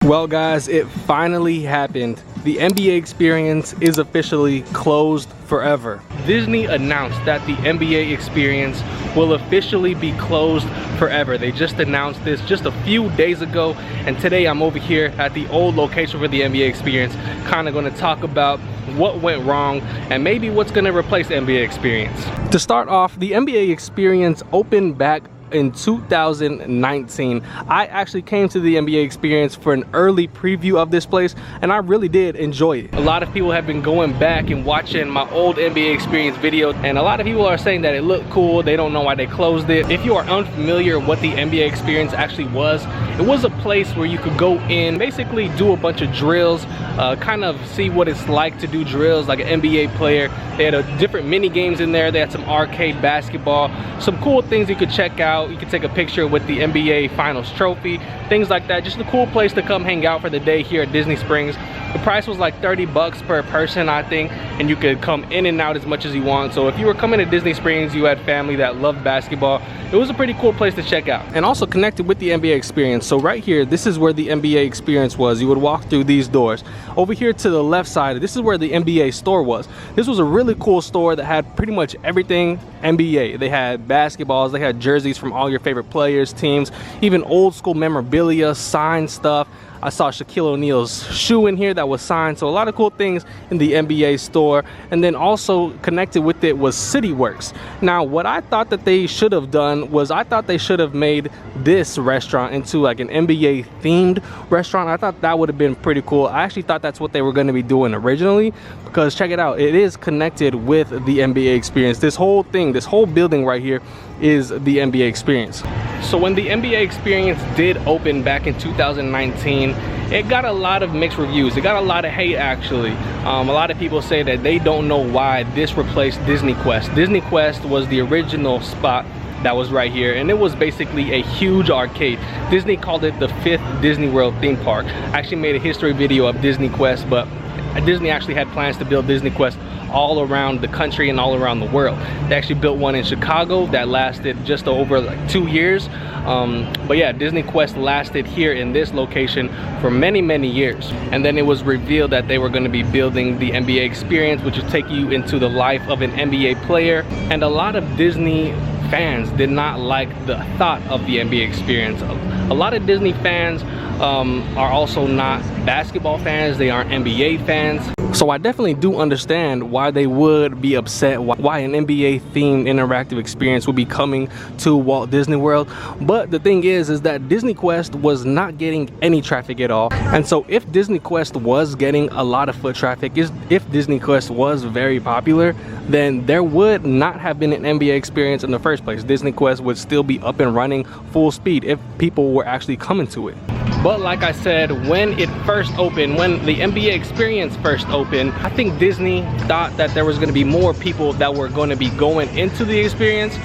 Well guys, it finally happened. The NBA experience is officially closed forever. Disney announced that the NBA experience will officially be closed forever. They just announced this just a few days ago, and today I'm over here at the old location for the NBA experience, kind of going to talk about what went wrong and maybe what's going to replace the NBA experience. To start off, the NBA experience opened back in 2019. I actually came to the NBA experience for an early preview of this place, and I really did enjoy it. A lot of people have been going back and watching my old NBA experience video, and a lot of people are saying that it looked cool. They don't know why they closed it. If you are unfamiliar what the NBA experience actually was, it was a place where you could go in, basically do a bunch of drills, kind of see what it's like to do drills like an NBA player. They had different mini games in there. They had some arcade basketball, some cool things you could check out. You can take a picture with the NBA Finals trophy, things like that. Just a cool place to come hang out for the day here at Disney Springs. The price was like 30 bucks per person, I think, and you could come in and out as much as you want. So if you were coming to Disney Springs, you had family that loved basketball, it was a pretty cool place to check out. And also connected with the NBA experience. So right here, this is where the NBA experience was. You would walk through these doors. Over here to the left side, this is where the NBA store was. This was a really cool store that had pretty much everything NBA. They had basketballs, they had jerseys from all your favorite players, teams, even old school memorabilia, signed stuff. I saw Shaquille O'Neal's shoe in here that was signed, so a lot of cool things in the NBA store. And then also connected with it was CityWorks. Now what I thought that they should have done was, I thought they should have made this restaurant into like an NBA themed restaurant. I thought that would have been pretty cool. I actually thought that's what they were going to be doing originally, because check it out, it is connected with the NBA experience. This whole thing, this whole building right here is the NBA experience. So when the NBA experience did open back in 2019, it got a lot of mixed reviews. It got a lot of hate actually. A lot of people say that they don't know why this replaced Disney Quest. Disney Quest was the original spot that was right here, and it was basically a huge arcade. Disney called it the 5th Disney World theme park. I actually made a history video of Disney Quest, but Disney actually had plans to build Disney Quest all around the country and all around the world. They actually built one in Chicago that lasted just over like 2 years. But yeah, Disney Quest lasted here in this location for many years. And then it was revealed that they were going to be building the NBA experience, which would take you into the life of an NBA player. And a lot of Disney fans did not like the thought of the NBA experience. A lot of Disney fans are also not basketball fans, they aren't NBA fans. So I definitely do understand why they would be upset, why an NBA themed interactive experience would be coming to Walt Disney World. But the thing is that Disney Quest was not getting any traffic at all. And so if Disney Quest was getting a lot of foot traffic, if Disney Quest was very popular, then there would not have been an NBA experience in the first place. Disney Quest would still be up and running full speed if people were actually coming to it. But like I said, when it first opened, when the NBA experience first opened, I think Disney thought that there was going to be more people that were going to be going into the experience.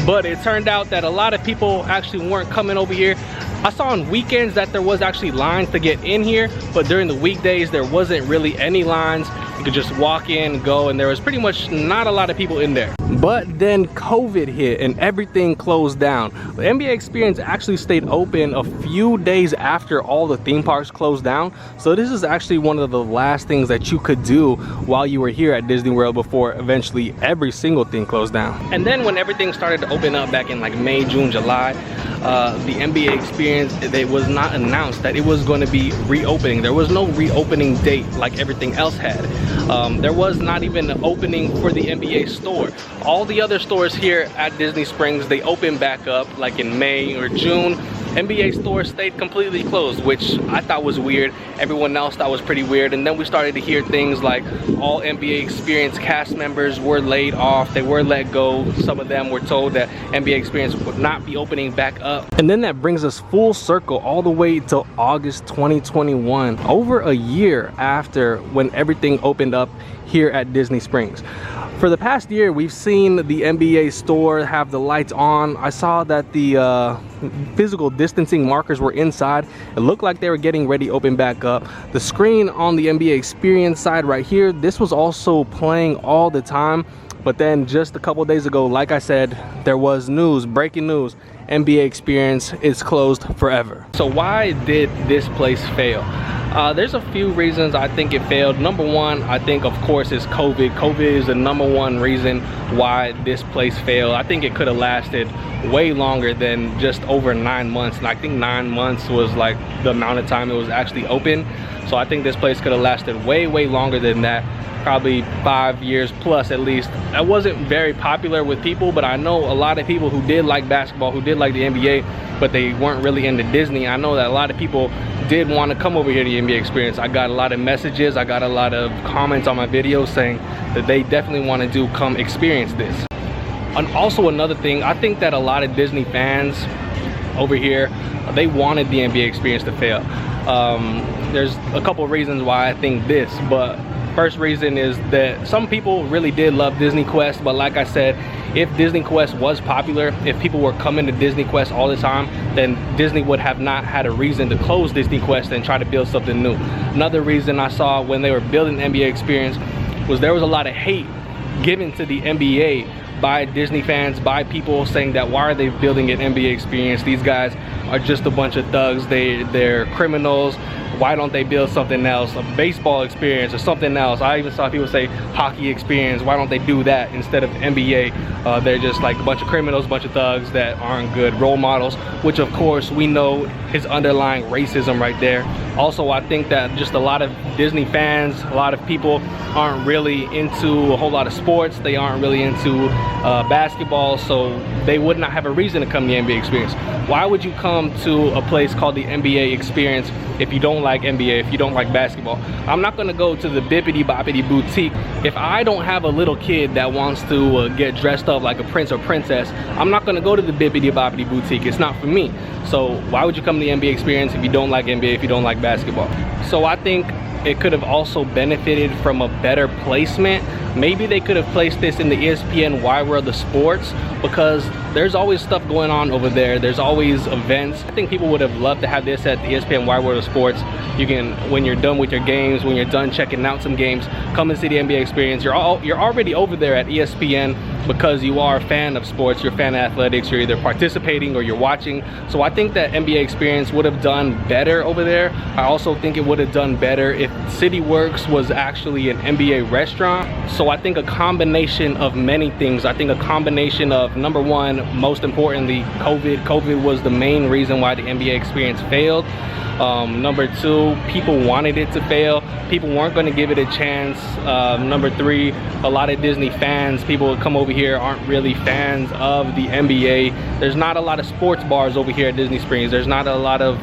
But it turned out that a lot of people actually weren't coming over here. I saw on weekends that there was actually lines to get in here, but during the weekdays there wasn't really any lines. You could just walk in, go, and there was pretty much not a lot of people in there. But then COVID hit and everything closed down. The NBA experience actually stayed open a few days after all the theme parks closed down. So this is actually one of the last things that you could do while you were here at Disney World before eventually every single thing closed down. And then when everything started to open up back in like May, June, July, the NBA experience, it was not announced that it was going to be reopening. There was no reopening date like everything else had. There was not even an opening for the NBA store. All the other stores here at Disney Springs, they opened back up like in May or June. NBA store stayed completely closed, which I thought was weird. Everyone else thought was pretty weird. And then we started to hear things like all NBA experience cast members were laid off, they were let go. Some of them were told that NBA experience would not be opening back up. And then that brings us full circle all the way to August 2021, over a year after when everything opened up here at Disney Springs. For the past year, we've seen the NBA store have the lights on. I saw that the physical distancing markers were inside. It looked like they were getting ready to open back up. The screen on the NBA experience side right here, this was also playing all the time. But then just a couple days ago, like I said, there was news, breaking news, NBA Experience is closed forever. So why did this place fail? There's a few reasons I think it failed. Number one, I think of course is COVID. COVID is the number one reason why this place failed. I think it could have lasted way longer than just over 9 months. And I think 9 months was like the amount of time it was actually open. So I think this place could have lasted way longer than that. Probably 5 years plus at least. That wasn't very popular with people, but I know a lot of people who did like basketball, who did like the NBA, but they weren't really into Disney. I know that a lot of people did want to come over here to the NBA Experience. I got a lot of messages, I got a lot of comments on my videos saying that they definitely want to come experience this. And also another thing, I think that a lot of Disney fans over here, they wanted the NBA Experience to fail. There's a couple of reasons why I think this, but first reason is that some people really did love Disney Quest, but like I said, if Disney Quest was popular, if people were coming to Disney Quest all the time, then Disney would have not had a reason to close Disney Quest and try to build something new. Another reason I saw when they were building the NBA Experience was there was a lot of hate given to the NBA by Disney fans, by people saying that why are they building an NBA Experience? These guys are just a bunch of thugs, they're criminals. Why don't they build something else, a baseball experience or something else? I even saw people say hockey experience. Why don't they do that instead of NBA? They're just like a bunch of criminals, a bunch of thugs that aren't good role models, which of course we know is underlying racism right there. Also, I think that just a lot of Disney fans, a lot of people aren't really into a whole lot of sports. They aren't really into basketball, so they would not have a reason to come to the NBA Experience. Why would you come to a place called the NBA Experience if you don't like NBA, if you don't like basketball? I'm not gonna go to the Bippity Boppity Boutique. If I don't have a little kid that wants to get dressed up like a prince or princess, I'm not gonna go to the Bippity Boppity Boutique. It's not for me. So why would you come to the NBA Experience if you don't like NBA, if you don't like basketball? So I think it could have also benefited from a better placement. Maybe they could have placed this in the ESPN Wide World of Sports, because there's always stuff going on over there. There's always events. I think people would have loved to have this at the ESPN Wide World of Sports. You can, when you're done with your games, when you're done checking out some games, come and see the NBA Experience. You're already over there at ESPN because you are a fan of sports, you're a fan of athletics, you're either participating or you're watching. So I think that NBA Experience would have done better over there. I also think it would have done better if City Works was actually an NBA restaurant. So I think a combination of many things. I think a combination of, number one, most importantly, COVID. COVID was the main reason why the NBA Experience failed. Number two, people wanted it to fail. People weren't going to give it a chance. Number three, a lot of Disney fans, people who come over here aren't really fans of the NBA. There's not a lot of sports bars over here at Disney Springs. There's not a lot of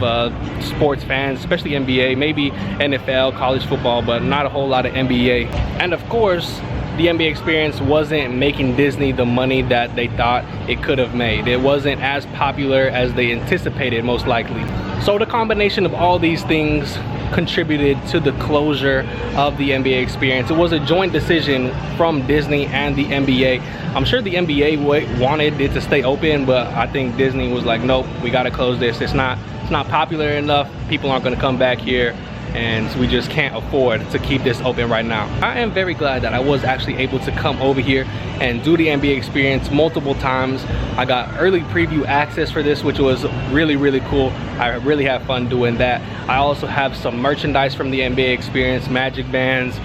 sports fans, especially NBA, maybe NFL, college football, but not a whole lot of NBA. And of course, the NBA Experience wasn't making Disney the money that they thought it could have made. It wasn't as popular as they anticipated, most likely. So the combination of all these things contributed to the closure of the NBA Experience. It was a joint decision from Disney and the NBA. I'm sure the NBA wanted it to stay open, but I think Disney was like, nope, we gotta close this. It's not popular enough. People aren't gonna come back here, and we just can't afford to keep this open right now. I am very glad that I was actually able to come over here and do the NBA Experience multiple times. I got early preview access for this, which was really cool. I really had fun doing that. I also have some merchandise from the NBA Experience, Magic bands,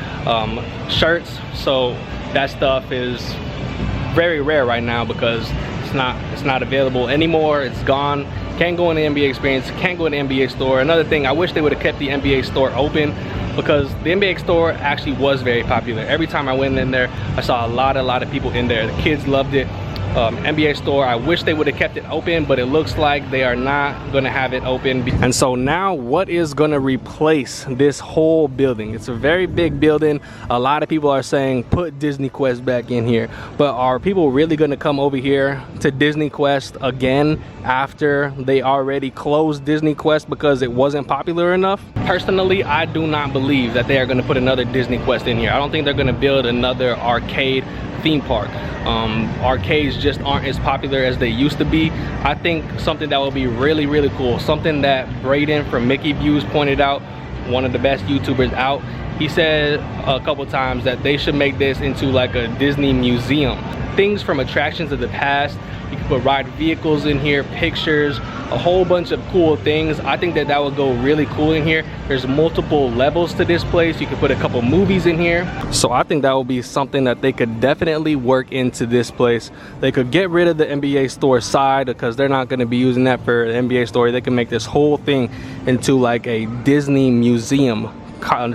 shirts. So that stuff is very rare right now because it's not available anymore. It's gone. Can't go in the NBA Experience, can't go in the NBA store. Another thing, I wish they would have kept the NBA store open, because the NBA store actually was very popular. Every time I went in there, I saw a lot of people in there. The kids loved it. NBA store, I wish they would have kept it open, but it looks like they are not gonna have it open. And so now, what is gonna replace this whole building? It's a very big building. A lot of people are saying put Disney Quest back in here, but are people really gonna come over here to Disney Quest again after they already closed Disney Quest because it wasn't popular enough? Personally, I do not believe that they are gonna put another Disney Quest in here. I don't think they're gonna build another arcade theme park. Arcades just aren't as popular as they used to be. I think something that would be really cool, something that Braden from Mickey Views pointed out, one of the best YouTubers out, he said a couple times that they should make this into like a Disney museum. Things from attractions of the past. You can put ride vehicles in here, pictures, a whole bunch of cool things. I think that would go really cool in here. There's multiple levels to this place. You can put a couple movies in here. So I think that would be something that they could definitely work into this place. They could get rid of the NBA store side because they're not going to be using that for the NBA store. They can make this whole thing into like a Disney museum,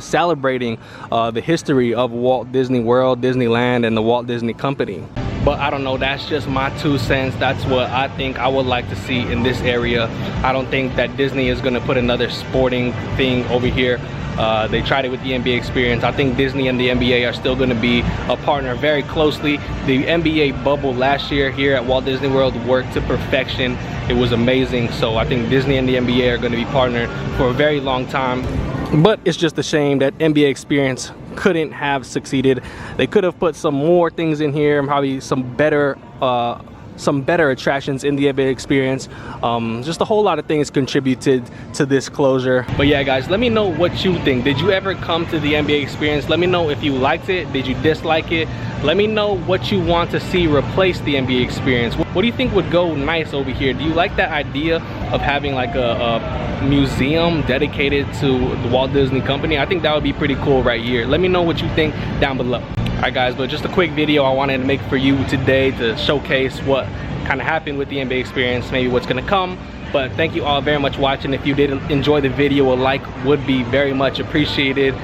celebrating the history of Walt Disney World, Disneyland, and the Walt Disney Company. But I don't know, that's just my 2 cents. That's what I think I would like to see in this area. I don't think that Disney is gonna put another sporting thing over here. They tried it with the NBA experience. I think Disney and the NBA are still gonna be a partner very closely. The NBA bubble last year here at Walt Disney World worked to perfection. It was amazing. So I think Disney and the NBA are gonna be partnered for a very long time. But it's just a shame that NBA experience couldn't have succeeded. They could have put some more things in here, probably some better attractions in the NBA experience. Just a whole lot of things contributed to this closure. But yeah, guys, let me know what you think. Did you ever come to the NBA experience? Let me know if you liked it. Did you dislike it? Let me know what you want to see replace the NBA experience. What do you think would go nice over here? Do you like that idea of having like a museum dedicated to the Walt Disney Company? I think that would be pretty cool right here. Let me know what you think down below. Alright guys, but just a quick video I wanted to make for you today to showcase what kind of happened with the NBA experience, maybe what's going to come. But thank you all very much for watching. If you did enjoy the video, a like would be very much appreciated.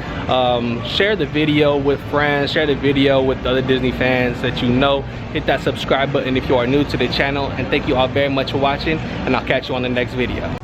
Share the video with friends, share the video with other Disney fans that you know. Hit that subscribe button if you are new to the channel, and thank you all very much for watching, and I'll catch you on the next video.